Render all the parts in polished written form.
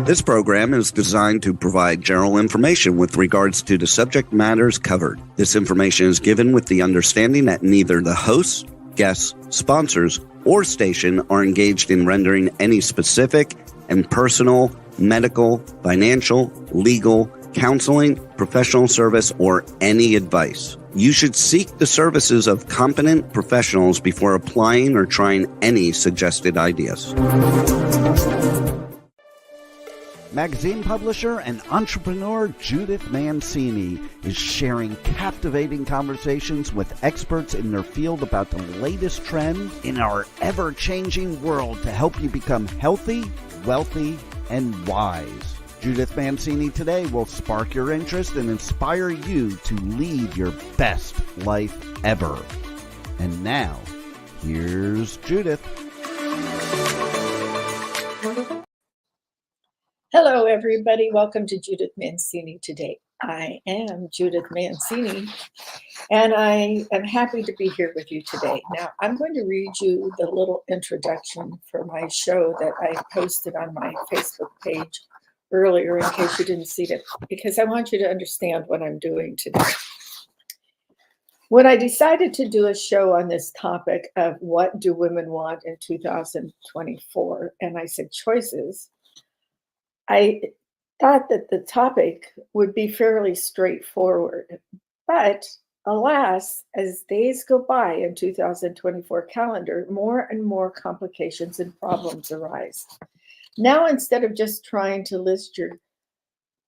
This program is designed to provide general information with regards to the subject matters covered. This information is given with the understanding that neither the hosts, guests, sponsors, or station are engaged in rendering any specific and personal, medical, financial, legal, counseling, professional service, or any advice. You should seek the services of competent professionals before applying or trying any suggested ideas. Magazine publisher and entrepreneur Judith Mancini is sharing captivating conversations with experts in their field about the latest trends in our ever-changing world to help you become healthy, wealthy, and wise. Judith Mancini Today will spark your interest and inspire you to lead your best life ever. And now, here's Judith. Hello, everybody. Welcome to Judith Mancini Today. I am Judith Mancini, and I am happy to be here with you today. Now, I'm going to read you the little introduction for my show that I posted on my Facebook page earlier in case you didn't see it, because I want you to understand what I'm doing today. When I decided to do a show on this topic of what do women want in 2024, and I said choices, I thought that the topic would be fairly straightforward, but alas, as days go by in 2024 calendar, more and more complications and problems arise. Now, instead of just trying to list your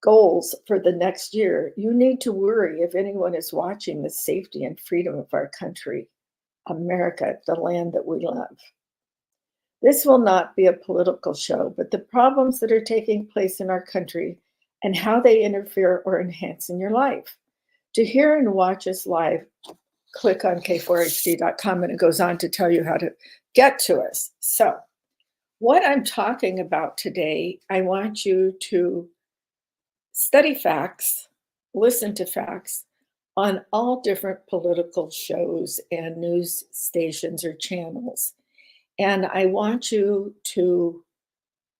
goals for the next year, you need to worry if anyone is watching the safety and freedom of our country, America, the land that we love. This will not be a political show, but the problems that are taking place in our country and how they interfere or enhance in your life. To hear and watch us live, click on k4hd.com and it goes on to tell you how to get to us. So, what I'm talking about today, I want you to study facts, listen to facts on all different political shows and news stations or channels. And I want you to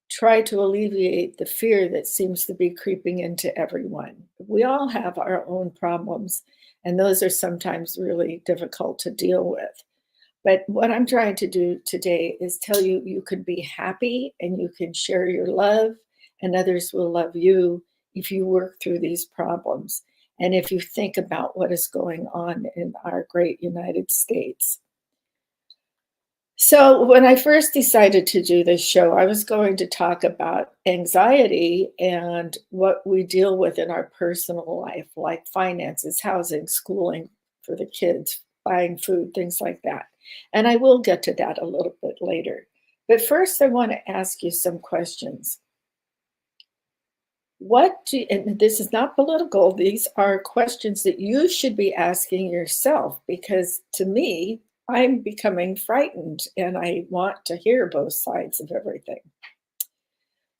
try to alleviate the fear that seems to be creeping into everyone. We all have our own problems, and those are sometimes really difficult to deal with. But what I'm trying to do today is tell you you can be happy and you can share your love, and others will love you if you work through these problems and if you think about what is going on in our great United States. So when I first decided to do this show, I was going to talk about anxiety and what we deal with in our personal life, like finances, housing, schooling for the kids, buying food, things like that. And I will get to that a little bit later. But first, I want to ask you some questions. And this is not political, these are questions that you should be asking yourself, because to me, I'm becoming frightened and I want to hear both sides of everything.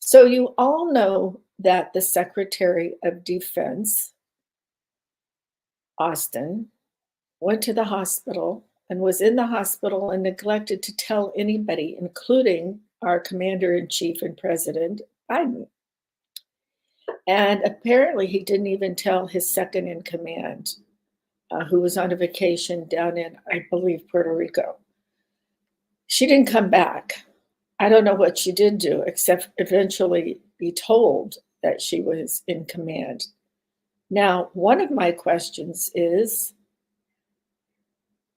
So you all know that the Secretary of Defense, Austin, went to the hospital and was in the hospital and neglected to tell anybody, including our Commander-in-Chief and President Biden. And apparently he didn't even tell his second in command, who was on a vacation down in, I believe, Puerto Rico. She didn't come back. I don't know what she did do, except eventually be told that she was in command. Now, one of my questions is,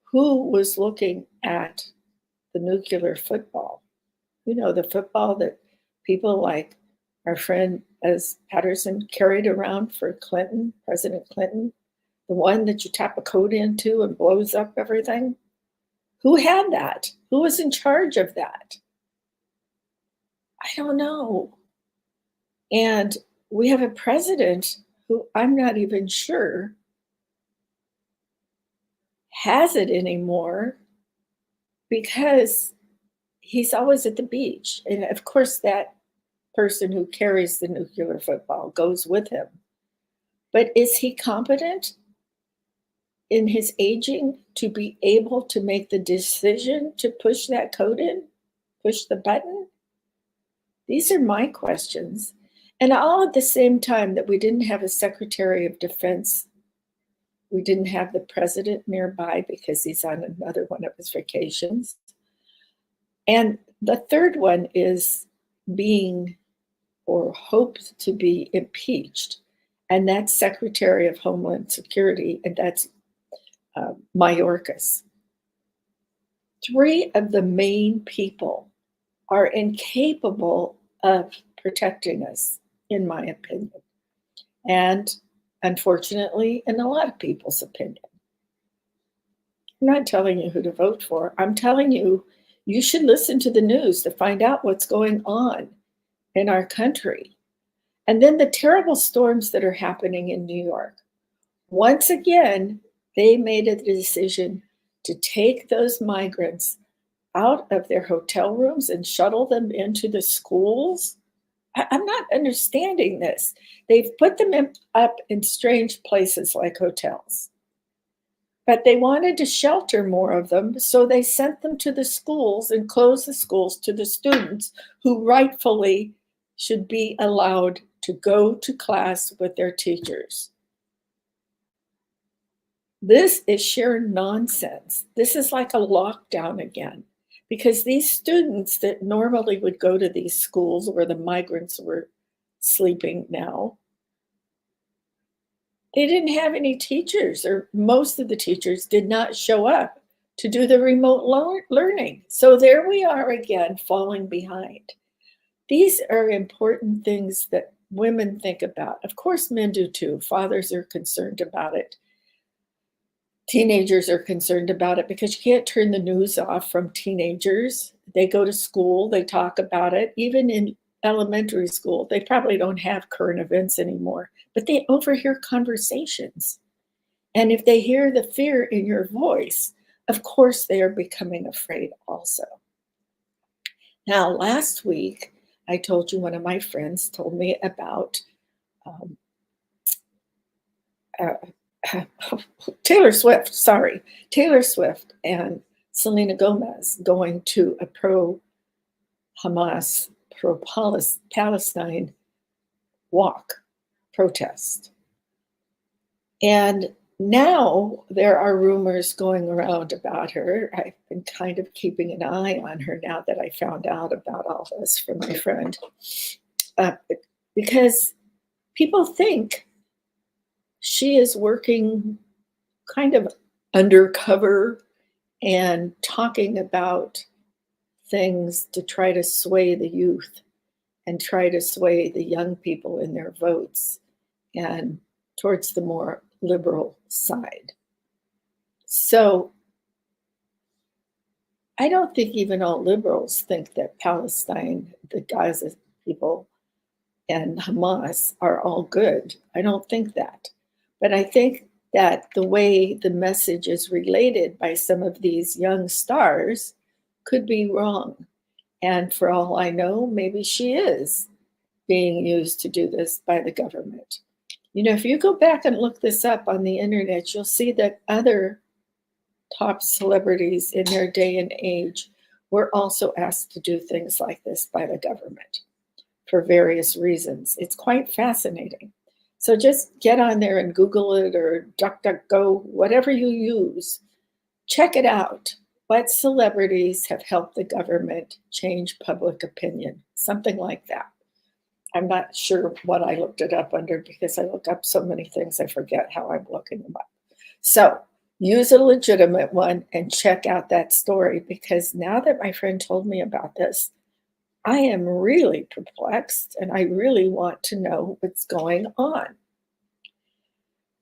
who was looking at the nuclear football? You know, the football that people like our friend as Patterson carried around for Clinton, President Clinton, the one that you tap a code into and blows up everything? Who had that? Who was in charge of that? I don't know. And we have a president who I'm not even sure has it anymore, because he's always at the beach. And of course, that person who carries the nuclear football goes with him. But is he competent in his aging to be able to make the decision to push that code in, push the button? These are my questions. And all at the same time that we didn't have a Secretary of Defense, we didn't have the president nearby because he's on another one of his vacations. And the third one is being or hoped to be impeached. And that's Secretary of Homeland Security, and that's Mayorkas. Three of the main people are incapable of protecting us, in my opinion. And unfortunately, in a lot of people's opinion. I'm not telling you who to vote for. I'm telling you, you should listen to the news to find out what's going on in our country. And then the terrible storms that are happening in New York. Once again, they made a decision to take those migrants out of their hotel rooms and shuttle them into the schools. I'm not understanding this. They've put them up in strange places like hotels. But they wanted to shelter more of them, so they sent them to the schools and closed the schools to the students who rightfully should be allowed to go to class with their teachers. This is sheer nonsense. This is like a lockdown again, because these students that normally would go to these schools where the migrants were sleeping now, they didn't have any teachers, or most of the teachers did not show up to do the remote learning. So there we are again, falling behind. These are important things that women think about. Of course, men do too. Fathers are concerned about it. Teenagers are concerned about it because you can't turn the news off from teenagers. They go to school, they talk about it. Even in elementary school, they probably don't have current events anymore, but they overhear conversations. And if they hear the fear in your voice, of course they are becoming afraid also. Now, last week, I told you one of my friends told me about Taylor Swift and Selena Gomez going to a pro-Hamas, pro-Palestine protest. And now there are rumors going around about her. I've been kind of keeping an eye on her now that I found out about all this from my friend, because people think she is working kind of undercover and talking about things to try to sway the youth and try to sway the young people in their votes and towards the more liberal side. So I don't think even all liberals think that Palestine, the Gaza people, and Hamas are all good. I don't think that. But I think that the way the message is related by some of these young stars could be wrong. And for all I know, maybe she is being used to do this by the government. You know, if you go back and look this up on the internet, you'll see that other top celebrities in their day and age were also asked to do things like this by the government for various reasons. It's quite fascinating. So just get on there and Google it or DuckDuckGo, whatever you use. Check it out. What celebrities have helped the government change public opinion? Something like that. I'm not sure what I looked it up under because I look up so many things, I forget how I'm looking them up. So use a legitimate one and check out that story, because now that my friend told me about this, I am really perplexed and I really want to know what's going on.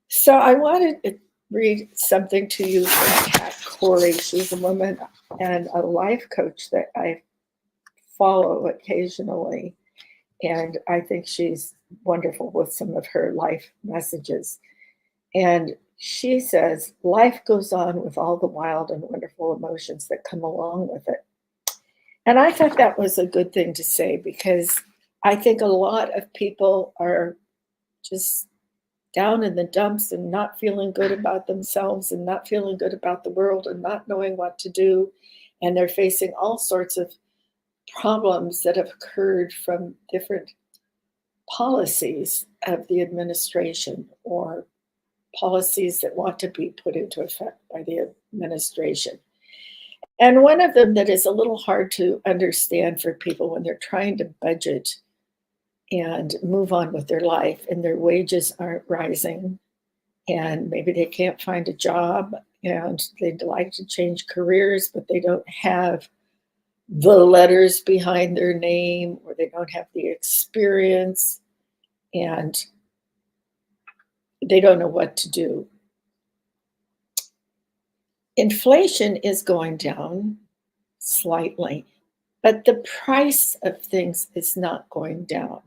So I wanted to read something to you from Kat Corey. She's a woman and a life coach that I follow occasionally. And I think she's wonderful with some of her life messages. And she says, life goes on with all the wild and wonderful emotions that come along with it. And I thought that was a good thing to say, because I think a lot of people are just down in the dumps and not feeling good about themselves and not feeling good about the world and not knowing what to do. And they're facing all sorts of problems that have occurred from different policies of the administration or policies that want to be put into effect by the administration. And one of them that is a little hard to understand for people when they're trying to budget and move on with their life and their wages aren't rising and maybe they can't find a job and they'd like to change careers, but they don't have the letters behind their name or they don't have the experience and they don't know what to do. Inflation is going down slightly, but the price of things is not going down.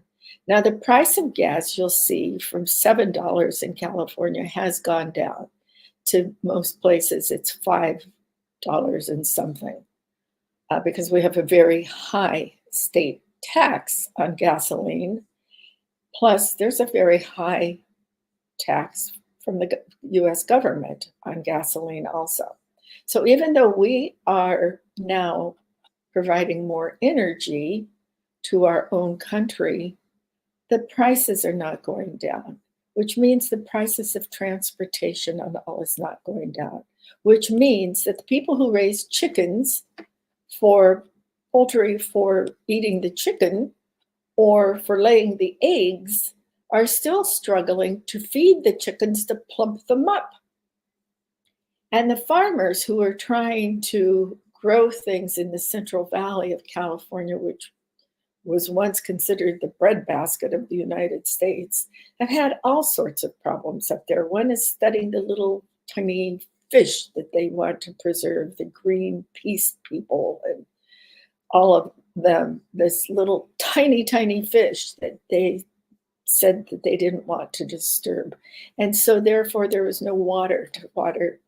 Now, the price of gas, you'll see from $7 in California has gone down to most places, it's $5 and something because we have a very high state tax on gasoline. Plus, there's a very high tax from the US government on gasoline also. So even though we are now providing more energy to our own country, the prices are not going down, which means the prices of transportation and all is not going down, which means that the people who raise chickens for poultry for eating the chicken or for laying the eggs are still struggling to feed the chickens to plump them up. And the farmers who are trying to grow things in the Central Valley of California, which was once considered the breadbasket of the United States, have had all sorts of problems up there. One is studying the little tiny fish that they want to preserve, the green peace people and all of them, this little tiny, tiny fish that they said that they didn't want to disturb. And so therefore there was no water to water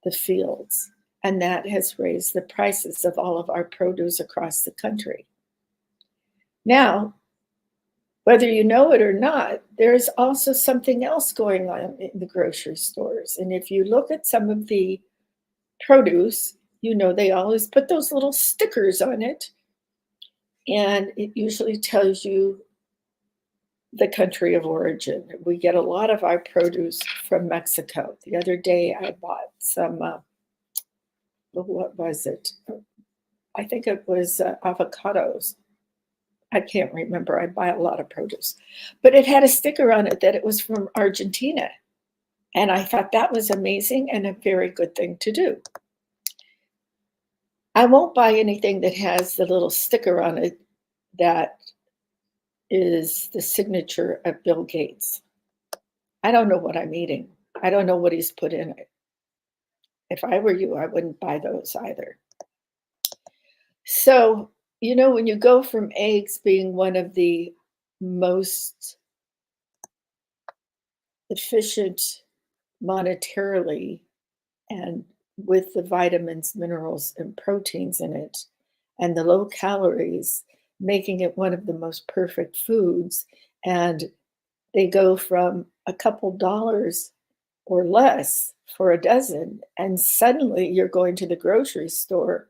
the fields. And that has raised the prices of all of our produce across the country. Now, whether you know it or not, there's also something else going on in the grocery stores. And if you look at some of the produce, you know, they always put those little stickers on it. And it usually tells you the country of origin. We get a lot of our produce from Mexico. The other day I bought some, what was it? I think it was avocados. I can't remember. I buy a lot of produce. But it had a sticker on it that it was from Argentina. And I thought that was amazing and a very good thing to do. I won't buy anything that has the little sticker on it that is the signature of Bill Gates. I don't know what I'm eating. I don't know what he's put in it. If I were you, I wouldn't buy those either. So, you know, when you go from eggs being one of the most efficient monetarily and with the vitamins, minerals, and proteins in it, and the low calories, making it one of the most perfect foods. And they go from a couple dollars or less for a dozen, and suddenly you're going to the grocery store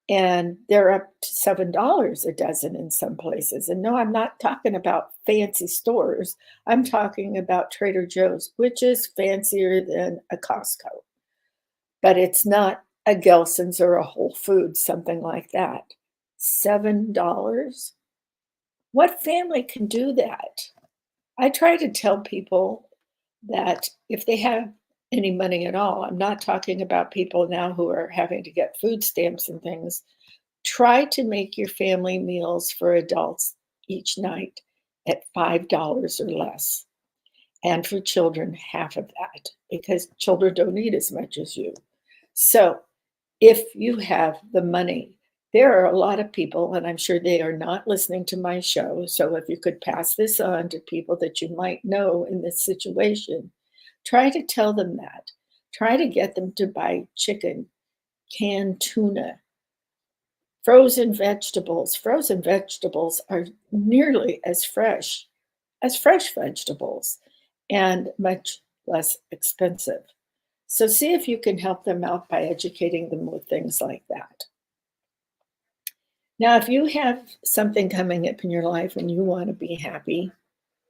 and they're up to $7 a dozen in some places. And no, I'm not talking about fancy stores. I'm talking about Trader Joe's, which is fancier than a Costco. But it's not a Gelson's or a Whole Foods, something like that. $7? What family can do that? I try to tell people that if they have any money at all, I'm not talking about people now who are having to get food stamps and things, try to make your family meals for adults each night at $5 or less. And for children, half of that, because children don't eat as much as you. So if you have the money, there are a lot of people, and I'm sure they are not listening to my show. So if you could pass this on to people that you might know in this situation, try to tell them that. Try to get them to buy chicken, canned tuna, frozen vegetables. Frozen vegetables are nearly as fresh vegetables and much less expensive. So see if you can help them out by educating them with things like that. Now, if you have something coming up in your life and you want to be happy,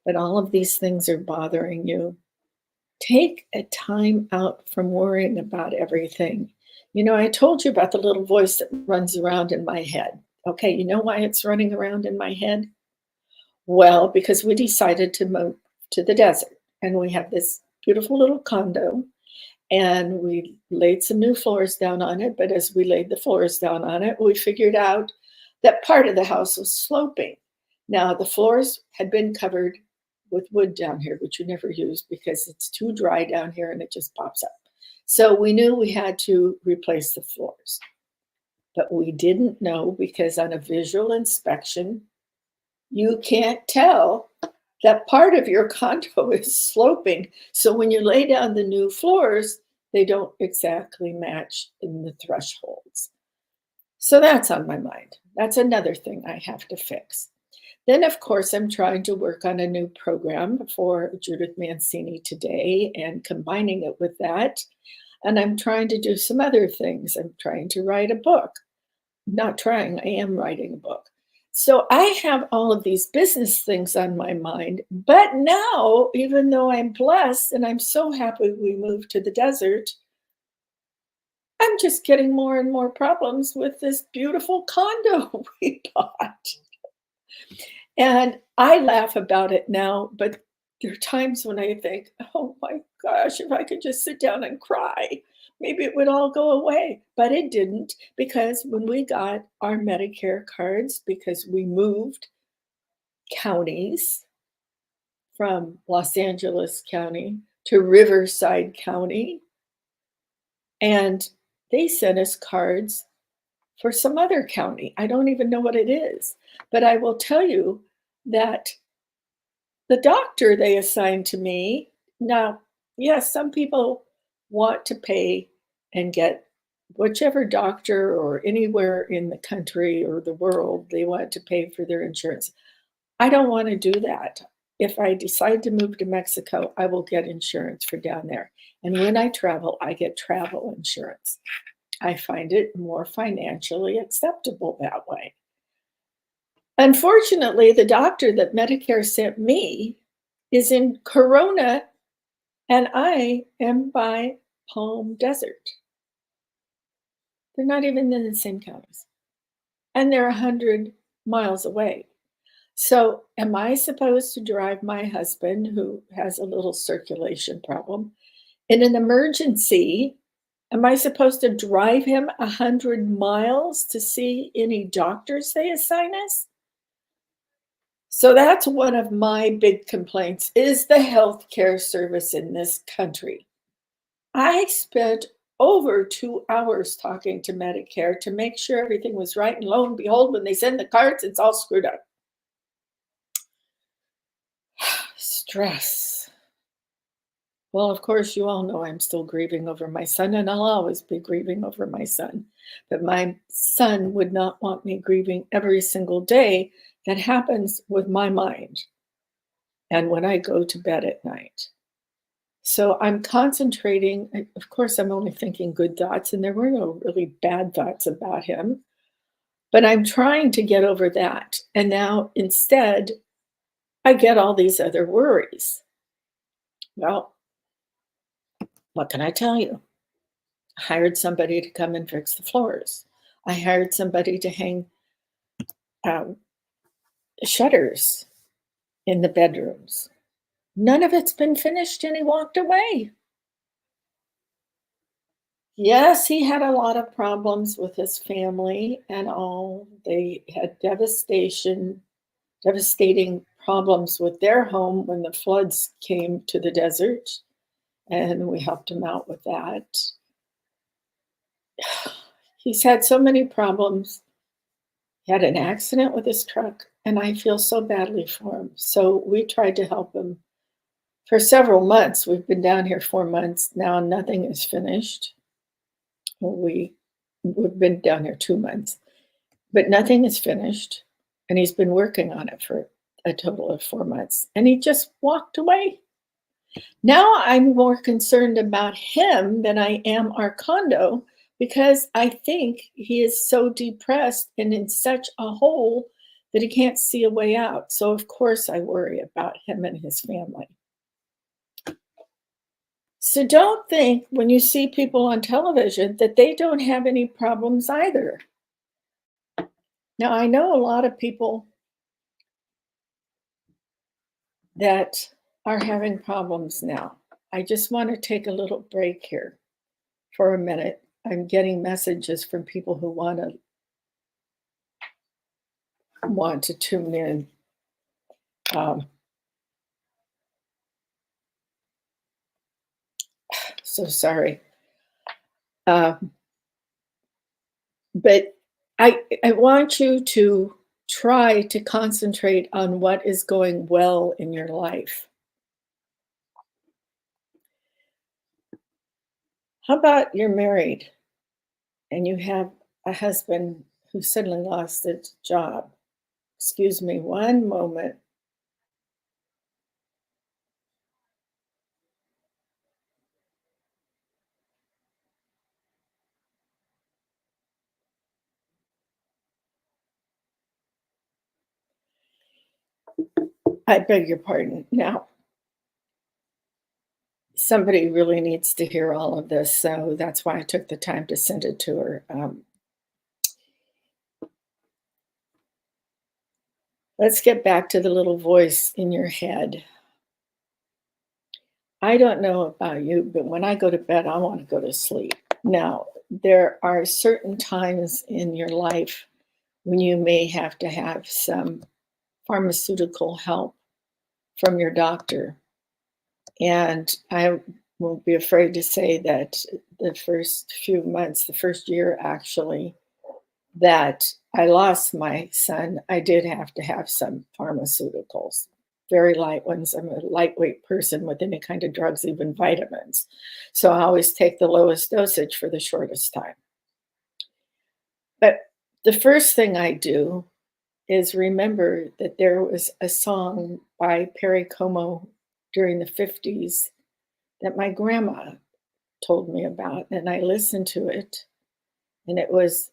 but all of these things are bothering you, take a time out from worrying about everything. You know, I told you about the little voice that runs around in my head. Okay, you know why it's running around in my head? Well, because we decided to move to the desert and we have this beautiful little condo and we laid some new floors down on it. But as we laid the floors down on it, we figured out that part of the house was sloping. Now, the floors had been covered with wood down here, which you never use because it's too dry down here and it just pops up. So we knew we had to replace the floors. But we didn't know because on a visual inspection, you can't tell that part of your condo is sloping. So when you lay down the new floors, they don't exactly match in the thresholds. So that's on my mind. That's another thing I have to fix. Then, of course, I'm trying to work on a new program for Judith Mancini Today and combining it with that. And I'm trying to do some other things. I'm trying to write a book. Not trying, I am writing a book. So I have all of these business things on my mind. But now, even though I'm blessed and I'm so happy we moved to the desert, I'm just getting more and more problems with this beautiful condo we bought. And I laugh about it now, but there are times when I think, oh my gosh, if I could just sit down and cry, maybe it would all go away. But it didn't, because when we got our Medicare cards, because we moved counties from Los Angeles County to Riverside County, and they sent us cards for some other county. I don't even know what it is, but I will tell you that the doctor they assigned to me, now, yes, some people want to pay and get whichever doctor or anywhere in the country or the world they want to pay for their insurance. I don't want to do that. If I decide to move to Mexico, I will get insurance for down there. And when I travel, I get travel insurance. I find it more financially acceptable that way. Unfortunately, the doctor that Medicare sent me is in Corona, and I am by Palm Desert. They're not even in the same counties, and they're 100 miles away. So, am I supposed to drive my husband, who has a little circulation problem, in an emergency? Am I supposed to drive him 100 miles to see any doctors they assign us? So that's one of my big complaints is the healthcare service in this country. I spent over 2 hours talking to Medicare to make sure everything was right. And lo and behold, when they send the cards, it's all screwed up. Stress. Well, of course, you all know I'm still grieving over my son, and I'll always be grieving over my son. But my son would not want me grieving every single day. That happens with my mind and when I go to bed at night. So I'm concentrating. Of course, I'm only thinking good thoughts, and there were no really bad thoughts about him. But I'm trying to get over that. And now instead, I get all these other worries. Well, what can I tell you? I hired somebody to come and fix the floors. I hired somebody to hang um, shutters in the bedrooms. None of it's been finished, and he walked away. Yes, he had a lot of problems with his family and all. They had devastating problems with their home when the floods came to the desert, and we helped him out with that. He's had so many problems. He had an accident with his truck, and I feel so badly for him. So we tried to help him for several months. We've been down here 4 months now, and nothing is finished. We've been down here 2 months, but nothing is finished. And he's been working on it for a total of 4 months, and he just walked away. Now I'm more concerned about him than I am our condo, because I think he is so depressed and in such a hole that he can't see a way out. So, of course, I worry about him and his family. So, don't think when you see people on television that they don't have any problems either. Now, I know a lot of people that are having problems now. I just want to take a little break here for a minute. I'm getting messages from people who want to tune in. So sorry. But I want you to try to concentrate on what is going well in your life. How about you're married and you have a husband who suddenly lost his job? Excuse me one moment. I beg your pardon. Now, somebody really needs to hear all of this, so that's why I took the time to send it to her. Let's get back to the little voice in your head. I don't know about you, but when I go to bed, I want to go to sleep. Now, there are certain times in your life when you may have to have some pharmaceutical help from your doctor. And I won't be afraid to say that the first few months, the first year actually, that I lost my son, I did have to have some pharmaceuticals, very light ones. I'm a lightweight person with any kind of drugs, even vitamins. So I always take the lowest dosage for the shortest time. But the first thing I do is remember that there was a song by Perry Como during the 50s that my grandma told me about, and I listened to it, and it was,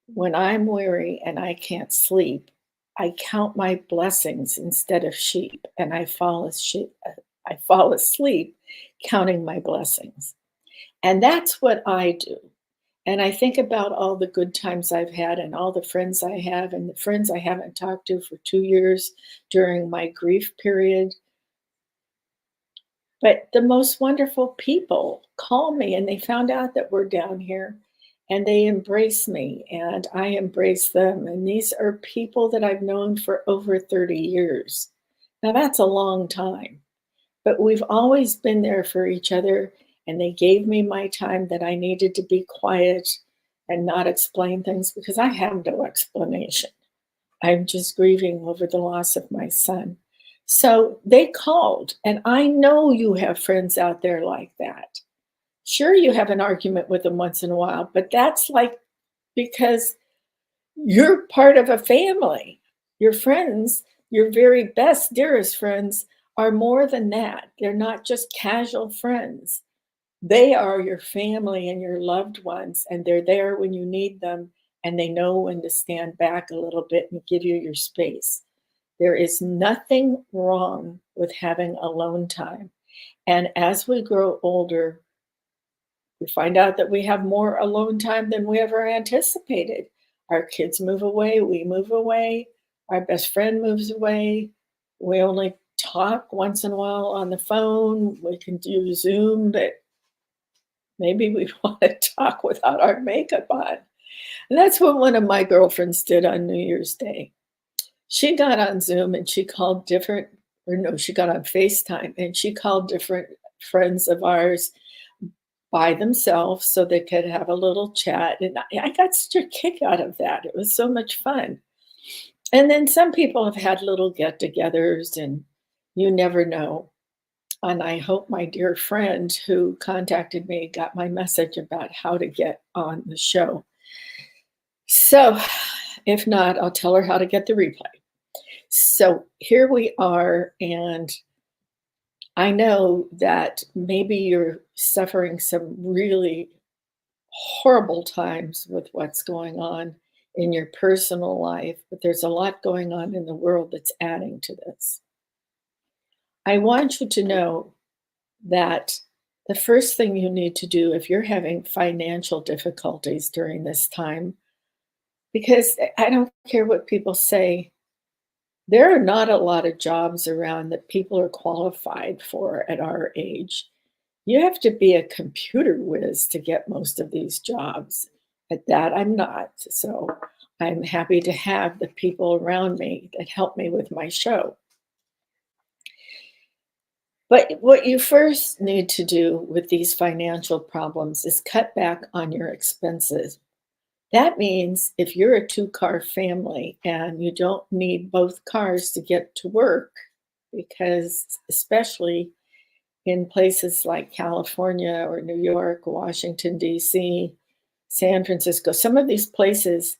"When I'm weary and I can't sleep, I count my blessings instead of sheep, and I fall asleep counting my blessings." And that's what I do. And I think about all the good times I've had and all the friends I have and the friends I haven't talked to for 2 years during my grief period. But the most wonderful people call me and they found out that we're down here and they embrace me and I embrace them. And these are people that I've known for over 30 years. Now, that's a long time, but we've always been there for each other. And they gave me my time that I needed to be quiet and not explain things because I have no explanation. I'm just grieving over the loss of my son. So they called, and I know you have friends out there like that. Sure, you have an argument with them once in a while, but that's like because you're part of a family. Your friends, your very best, dearest friends, are more than that. They're not just casual friends. They are your family and your loved ones, and they're there when you need them, and they know when to stand back a little bit and give you your space. There is nothing wrong with having alone time. And as we grow older, we find out that we have more alone time than we ever anticipated. Our kids move away, we move away, our best friend moves away. We only talk once in a while on the phone. We can do Zoom, but maybe we want to talk without our makeup on. And that's what one of my girlfriends did on New Year's Day. She got on Zoom and she called different, or no, she got on FaceTime and she called different friends of ours by themselves so they could have a little chat. And I got such a kick out of that. It was so much fun. And then some people have had little get togethers, and you never know. And I hope my dear friend who contacted me got my message about how to get on the show. So if not, I'll tell her how to get the replay. So here we are, and I know that maybe you're suffering some really horrible times with what's going on in your personal life, but there's a lot going on in the world that's adding to this. I want you to know that the first thing you need to do if you're having financial difficulties during this time, because I don't care what people say, there are not a lot of jobs around that people are qualified for at our age. You have to be a computer whiz to get most of these jobs. At that, I'm not. So I'm happy to have the people around me that help me with my show. But what you first need to do with these financial problems is cut back on your expenses. That means if you're a two-car family and you don't need both cars to get to work, because especially in places like California or New York, Washington, D.C., San Francisco, some of these places,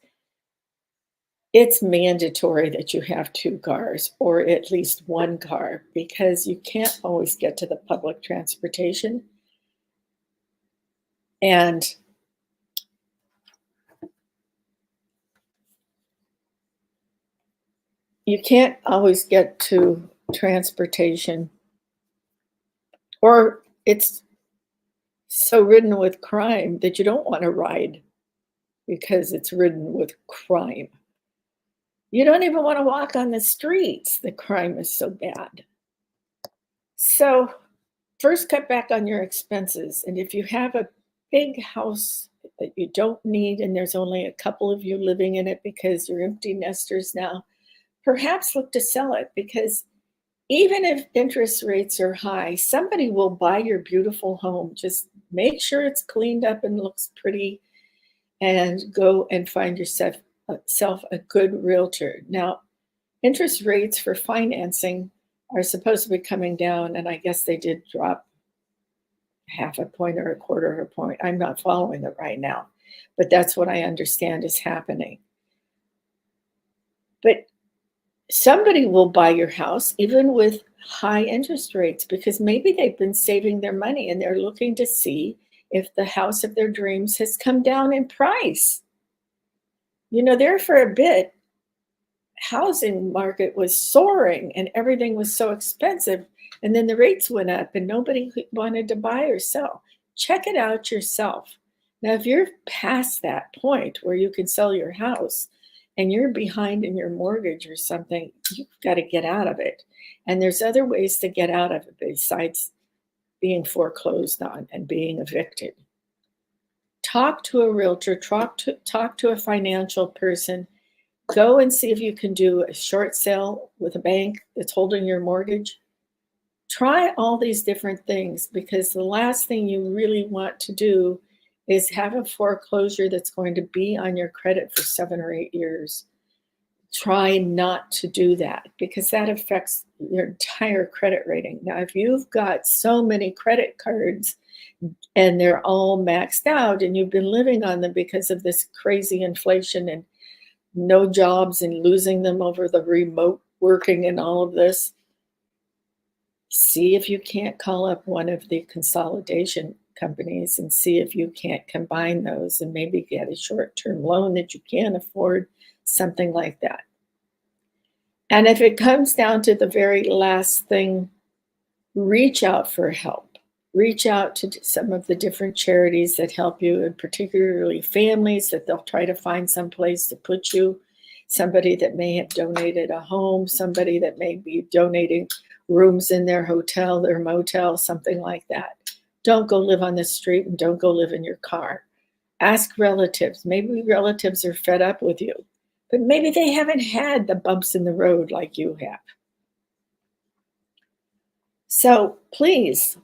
it's mandatory that you have two cars or at least one car because you can't always get to the public transportation. And you can't always get to transportation, or it's so ridden with crime that you don't want to ride because it's ridden with crime. You don't even want to walk on the streets. The crime is so bad. So, first, cut back on your expenses. And if you have a big house that you don't need and there's only a couple of you living in it because you're empty nesters now, perhaps look to sell it, because even if interest rates are high, somebody will buy your beautiful home. Just make sure it's cleaned up and looks pretty, and go and find yourself a good realtor. Now, interest rates for financing are supposed to be coming down, and I guess they did drop half a point or a quarter of a point. I'm not following it right now, but that's what I understand is happening. But somebody will buy your house even with high interest rates because maybe they've been saving their money and they're looking to see if the house of their dreams has come down in price. You know, there for a bit, housing market was soaring and everything was so expensive, and then the rates went up and nobody wanted to buy or sell. Check it out yourself. Now, if you're past that point where you can sell your house and you're behind in your mortgage or something, you've got to get out of it. And there's other ways to get out of it besides being foreclosed on and being evicted. Talk to a realtor, talk to a financial person. Go and see if you can do a short sale with a bank that's holding your mortgage. Try all these different things, because the last thing you really want to do is have a foreclosure that's going to be on your credit for 7 or 8 years. Try not to do that, because that affects your entire credit rating. Now, if you've got so many credit cards and they're all maxed out and you've been living on them because of this crazy inflation and no jobs and losing them over the remote working and all of this, see if you can't call up one of the consolidation companies and see if you can't combine those and maybe get a short-term loan that you can afford, something like that. And if it comes down to the very last thing, reach out for help. Reach out to some of the different charities that help you, and particularly families, that they'll try to find some place to put you, somebody that may have donated a home, somebody that may be donating rooms in their hotel, their motel, something like that. Don't go live on the street and don't go live in your car. Ask relatives. Maybe relatives are fed up with you, but maybe they haven't had the bumps in the road like you have. So please,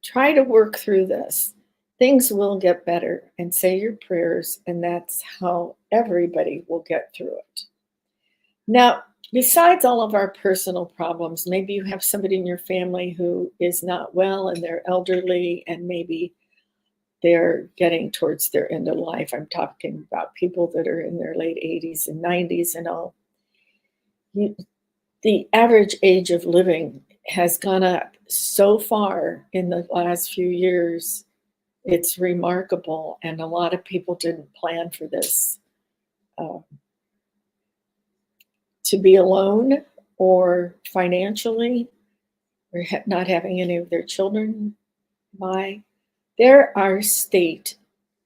try to work through this. Things will get better, and say your prayers, and that's how everybody will get through it. Now, besides all of our personal problems, maybe you have somebody in your family who is not well and they're elderly and maybe they're getting towards their end of life. I'm talking about people that are in their late 80s and 90s and all. The average age of living has gone up so far in the last few years. It's remarkable, and a lot of people didn't plan for this. uh, to be alone or financially, or not having any of their children by. There are state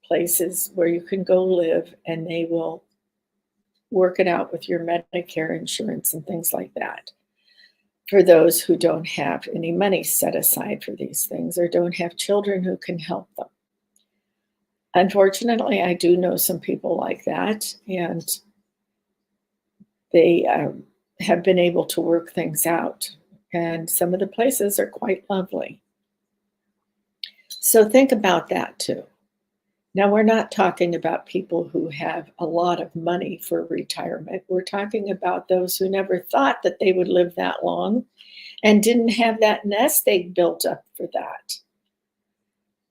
places where you can go live and they will work it out with your Medicare insurance and things like that for those who don't have any money set aside for these things or don't have children who can help them. Unfortunately, I do know some people like that, and they have been able to work things out. And some of the places are quite lovely. So think about that too. Now, we're not talking about people who have a lot of money for retirement. We're talking about those who never thought that they would live that long and didn't have that nest egg built up for that.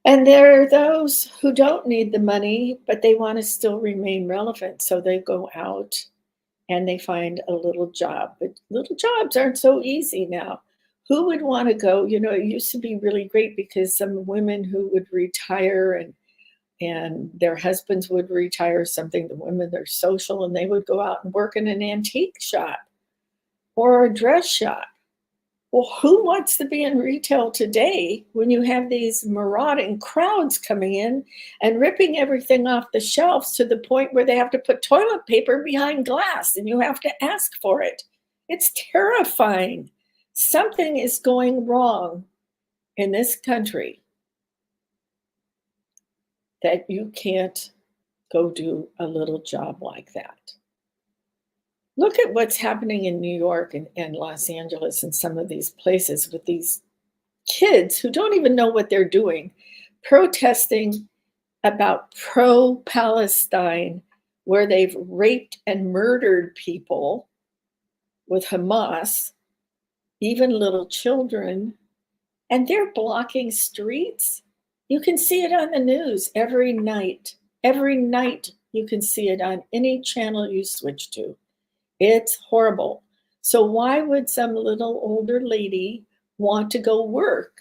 And there are those who don't need the money, but they want to still remain relevant. So they go out and they find a little job. But little jobs aren't so easy now. Who would want to go? You know, it used to be really great because some women who would retire and their husbands would retire something, the women, they're social, and they would go out and work in an antique shop or a dress shop. Well, who wants to be in retail today when you have these marauding crowds coming in and ripping everything off the shelves to the point where they have to put toilet paper behind glass and you have to ask for it? It's terrifying. Something is going wrong in this country that you can't go do a little job like that. Look at what's happening in New York and Los Angeles and some of these places with these kids who don't even know what they're doing, protesting about pro-Palestine, where they've raped and murdered people with Hamas, even little children, and they're blocking streets. You can see it on the news every night. Every night you can see it on any channel you switch to. It's horrible. So why would some little older lady want to go work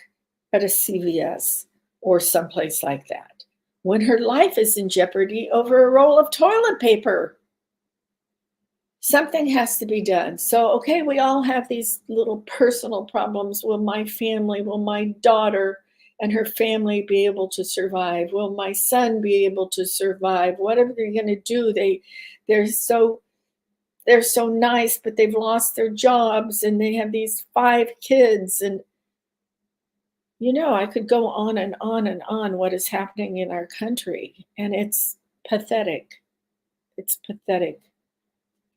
at a CVS or someplace like that when her life is in jeopardy over a roll of toilet paper? Something has to be done. So, okay, we all have these little personal problems. Will my family, will my daughter and her family be able to survive? Will my son be able to survive? Whatever they're going to do, they're so nice, but they've lost their jobs and they have these 5 kids. And, you know, I could go on and on and on what is happening in our country. And it's pathetic. It's pathetic.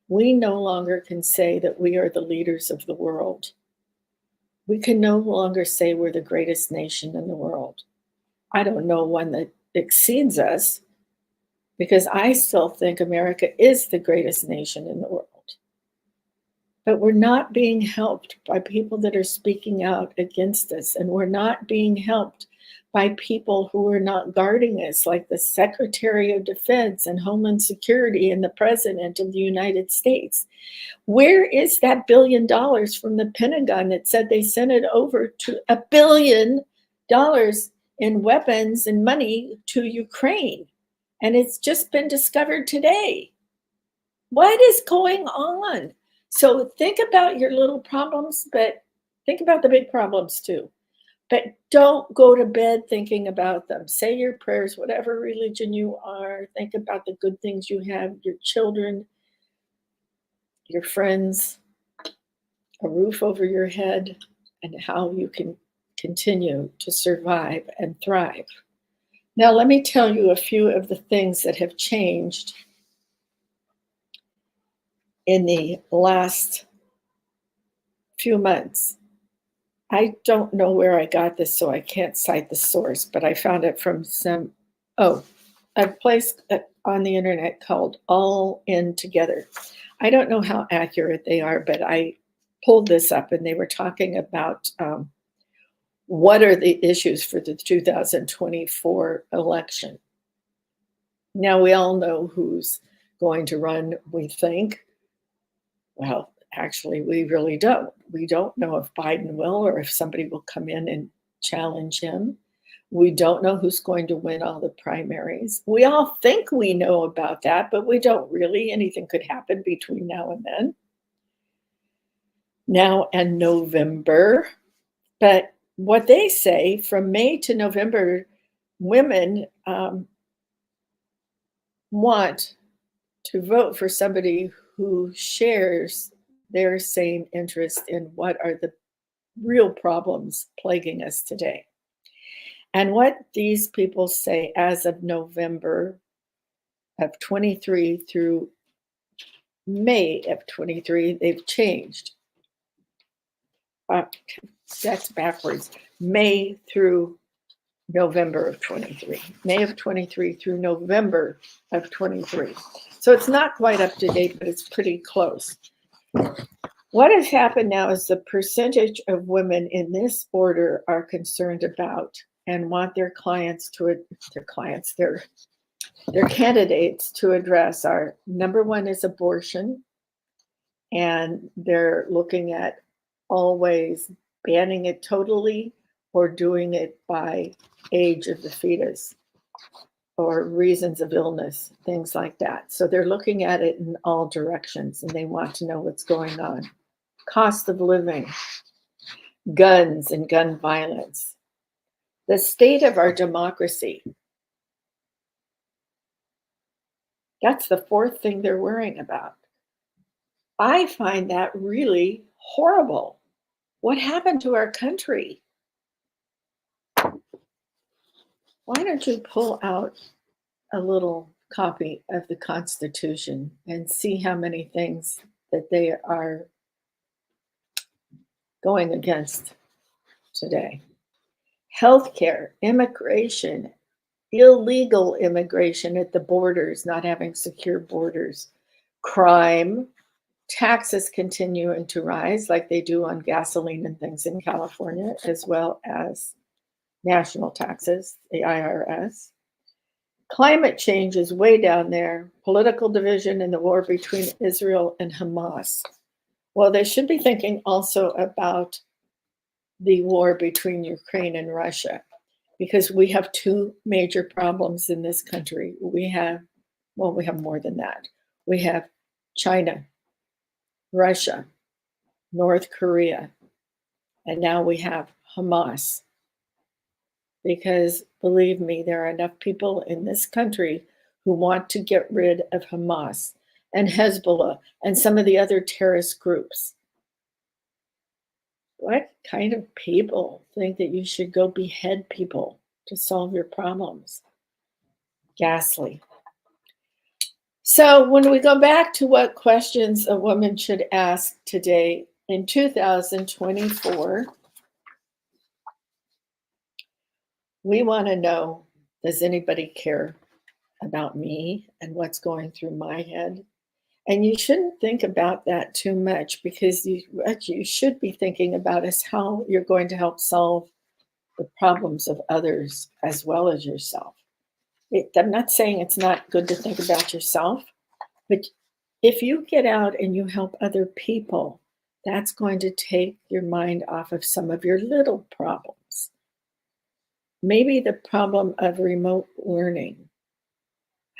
We no longer can say that we are the leaders of the world. We can no longer say we're the greatest nation in the world. I don't know one that exceeds us, because I still think America is the greatest nation in the world. But we're not being helped by people that are speaking out against us, and we're not being helped by people who are not guarding us, like the Secretary of Defense and Homeland Security and the President of the United States. Where is that $1 billion from the Pentagon that said they sent it over to $1 billion in weapons and money to Ukraine? And it's just been discovered today. What is going on? So think about your little problems, but think about the big problems too. But don't go to bed thinking about them. Say your prayers, whatever religion you are. Think about the good things you have, your children, your friends, a roof over your head, and how you can continue to survive and thrive. Now, let me tell you a few of the things that have changed in the last few months. I don't know where I got this, so I can't cite the source, but I found it from a place on the internet called All In Together. I don't know how accurate they are, but I pulled this up and they were talking about what are the issues for the 2024 election. Now, we all know who's going to run, we think. Well, actually, we really don't. We don't know if Biden will or if somebody will come in and challenge him. We don't know who's going to win all the primaries. We all think we know about that, but we don't really. Anything could happen between now and then. Now and November. But what they say from May to November, women want to vote for somebody who shares their same interest in what are the real problems plaguing us today. And what these people say as of November of 23 through May of 23, they've changed. That's backwards. May through November of 23. May of 23 through November of 23. So it's not quite up to date, but it's pretty close. What has happened now is the percentage of women in this order are concerned about and want their candidates to address are, number one is abortion, and they're looking at always banning it totally or doing it by age of the fetus or reasons of illness, things like that. So they're looking at it in all directions and they want to know what's going on. Cost of living, guns and gun violence, the state of our democracy. That's the fourth thing they're worrying about. I find that really horrible. What happened to our country? Why don't you pull out a little copy of the Constitution and see how many things that they are going against today? Healthcare, immigration, illegal immigration at the borders, not having secure borders, crime, taxes continuing to rise like they do on gasoline and things in California, as well as national taxes, the IRS. Climate change is way down there. Political division and the war between Israel and Hamas. Well, they should be thinking also about the war between Ukraine and Russia, because we have two major problems in this country. We have more than that. We have China, Russia, North Korea, and now we have Hamas. Because believe me, there are enough people in this country who want to get rid of Hamas and Hezbollah and some of the other terrorist groups. What kind of people think that you should go behead people to solve your problems? Ghastly. So when we go back to what questions a woman should ask today in 2024, we want to know, does anybody care about me and what's going through my head? And you shouldn't think about that too much, because what you should be thinking about is how you're going to help solve the problems of others as well as yourself. I'm not saying it's not good to think about yourself, but if you get out and you help other people, that's going to take your mind off of some of your little problems. Maybe the problem of remote learning.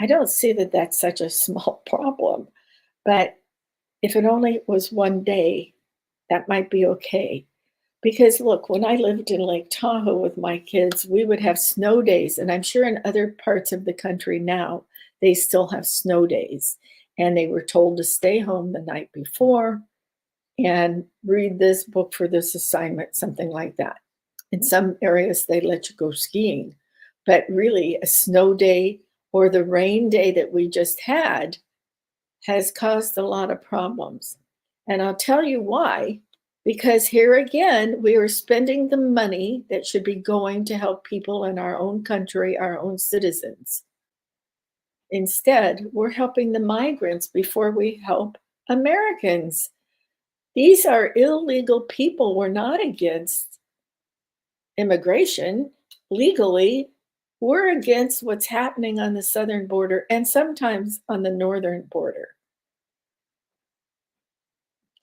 I don't see that that's such a small problem, but if it only was one day, that might be okay. Because look, when I lived in Lake Tahoe with my kids, we would have snow days. And I'm sure in other parts of the country now, they still have snow days. And they were told to stay home the night before and read this book for this assignment, something like that. In some areas, they let you go skiing. But really, a snow day or the rain day that we just had has caused a lot of problems. And I'll tell you why. Because here again, we are spending the money that should be going to help people in our own country, our own citizens. Instead, we're helping the migrants before we help Americans. These are illegal people. We're not against immigration. Legally, we're against what's happening on the southern border and sometimes on the northern border.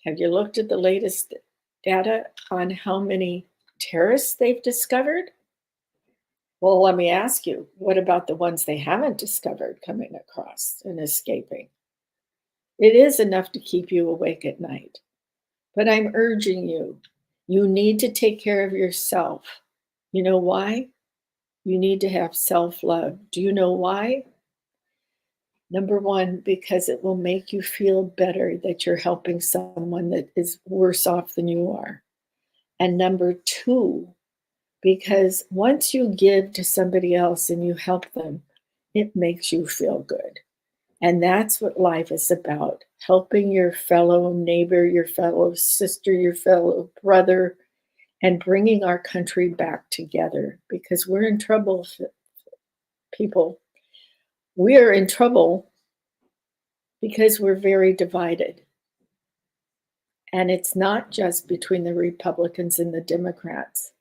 Have you looked at the latest data on how many terrorists they've discovered? Well, let me ask you, what about the ones they haven't discovered coming across and escaping? It is enough to keep you awake at night. But I'm urging you, you need to take care of yourself. You know why? You need to have self love. Do you know why? Number one, because it will make you feel better that you're helping someone that is worse off than you are. And number two, because once you give to somebody else and you help them, it makes you feel good. And that's what life is about, helping your fellow neighbor, your fellow sister, your fellow brother, and bringing our country back together because we're in trouble, people. We are in trouble because we're very divided. And it's not just between the Republicans and the Democrats.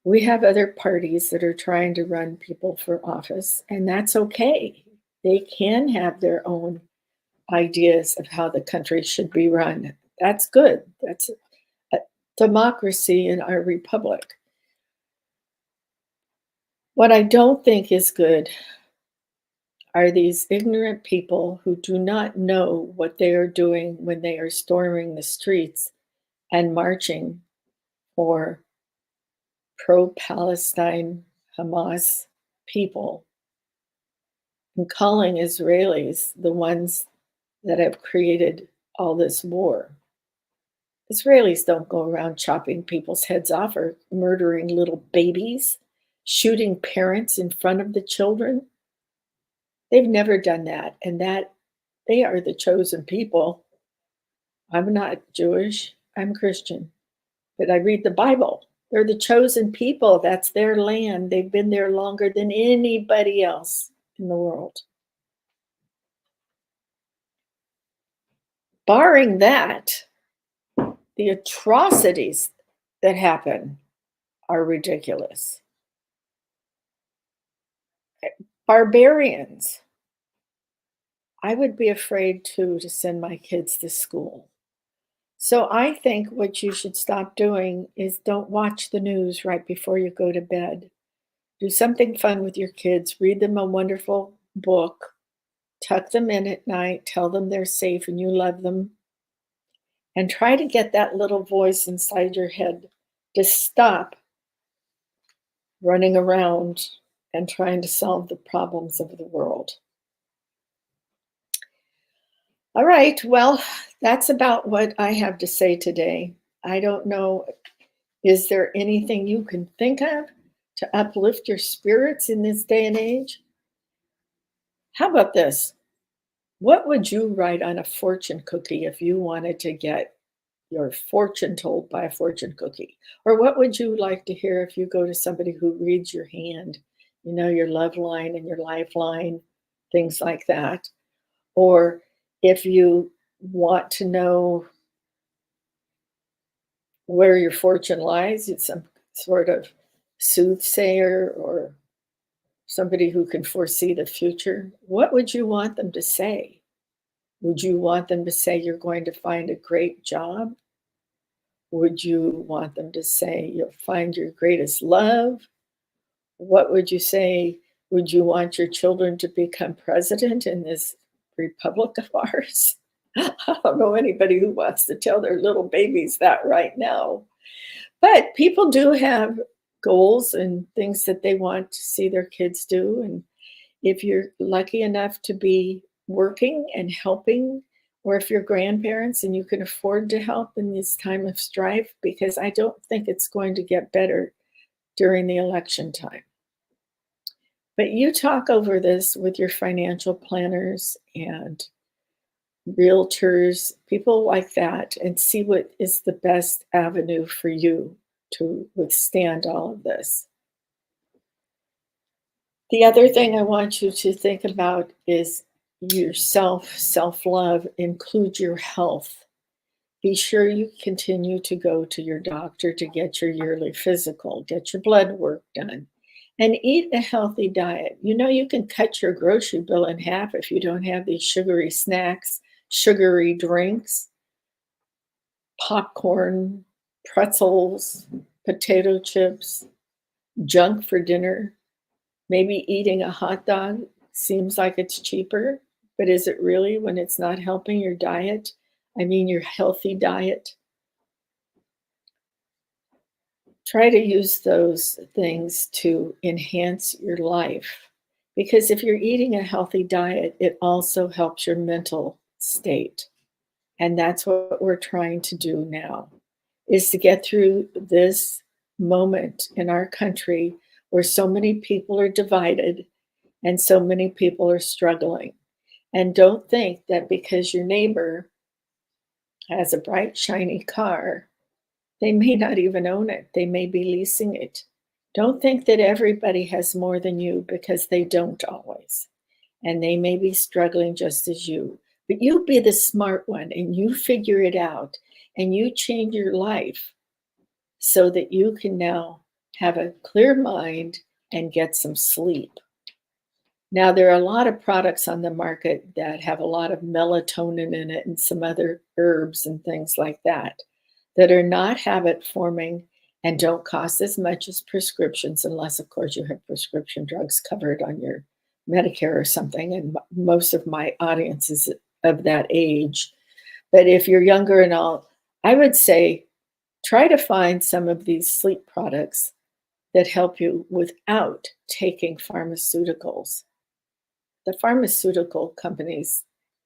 We have other parties that are trying to run people for office, and that's okay. They can have their own ideas of how the country should be run. That's good. That's a democracy in our republic. What I don't think is good are these ignorant people who do not know what they are doing when they are storming the streets and marching for pro-Palestine Hamas people and calling Israelis the ones that have created all this war. Israelis don't go around chopping people's heads off or murdering little babies, shooting parents in front of the children. They've never done that, and that they are the chosen people. I'm not Jewish, I'm Christian, but I read the Bible. They're the chosen people. That's their land. They've been there longer than anybody else in the world. Barring that, the atrocities that happen are ridiculous. Barbarians. I would be afraid too to send my kids to school. So I think what you should stop doing is don't watch the news right before you go to bed. Do something fun with your kids. Read them a wonderful book. Tuck them in at night. Tell them they're safe and you love them. And try to get that little voice inside your head to stop running around and trying to solve the problems of the world. All right, well, that's about what I have to say today. I don't know, is there anything you can think of to uplift your spirits in this day and age? How about this? What would you write on a fortune cookie if you wanted to get your fortune told by a fortune cookie? Or what would you like to hear if you go to somebody who reads your hand, you know, your love line and your lifeline, things like that? Or if you want to know where your fortune lies, it's some sort of soothsayer or somebody who can foresee the future, what would you want them to say? Would you want them to say you're going to find a great job? Would you want them to say you'll find your greatest love? What would you say? Would you want your children to become president in this republic of ours? I don't know anybody who wants to tell their little babies that right now. But people do have goals and things that they want to see their kids do. And if you're lucky enough to be working and helping, or if you're grandparents and you can afford to help in this time of strife, because I don't think it's going to get better during the election time. But you talk over this with your financial planners and realtors, people like that, and see what is the best avenue for you to withstand all of this. The other thing I want you to think about is yourself, self-love, include your health. Be sure you continue to go to your doctor to get your yearly physical, get your blood work done, and eat a healthy diet. You know, you can cut your grocery bill in half if you don't have these sugary snacks, sugary drinks, popcorn, pretzels, potato chips. junk for dinner. Maybe eating a hot dog seems like it's cheaper, but is it really when it's not helping your diet? I mean, your healthy diet. Try to use those things to enhance your life. Because if you're eating a healthy diet, it also helps your mental state. And that's what we're trying to do now, is to get through this moment in our country where so many people are divided and so many people are struggling. And don't think that because your neighbor has a bright, shiny car, they may not even own it. They may be leasing it. Don't think that everybody has more than you, because they don't always. And they may be struggling just as you. But you be the smart one and you figure it out and you change your life so that you can now have a clear mind and get some sleep. Now, there are a lot of products on the market that have a lot of melatonin in it and some other herbs and things like that are not habit forming and don't cost as much as prescriptions, unless, of course, you have prescription drugs covered on your Medicare or something. And most of my audience is of that age. But if you're younger and all, I would say try to find some of these sleep products that help you without taking pharmaceuticals. The pharmaceutical companies,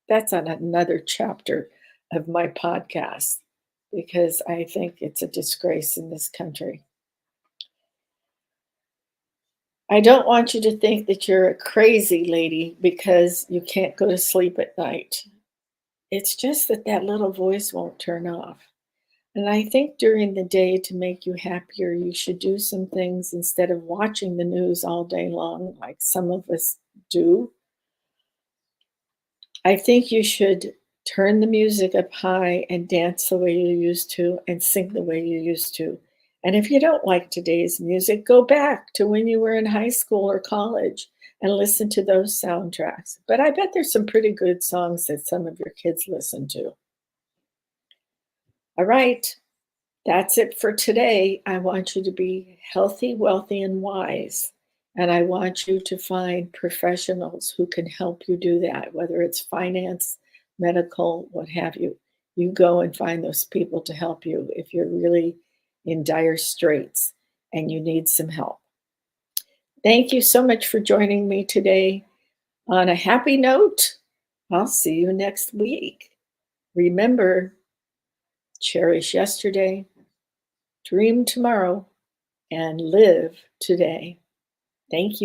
that's on another chapter of my podcast, because I think it's a disgrace in this country. I don't want you to think that you're a crazy lady because you can't go to sleep at night. It's just that that little voice won't turn off. And I think during the day, to make you happier, you should do some things instead of watching the news all day long, like some of us do. I think you should turn the music up high and dance the way you used to and sing the way you used to. And if you don't like today's music, go back to when you were in high school or college and listen to those soundtracks. But I bet there's some pretty good songs that some of your kids listen to. All right, that's it for today. I want you to be healthy, wealthy, and wise. And I want you to find professionals who can help you do that, whether it's finance, medical, what have you. You go and find those people to help you if you're really in dire straits and you need some help. Thank you so much for joining me today. On a happy note, I'll see you next week. Remember, cherish yesterday, dream tomorrow, and live today. Thank you.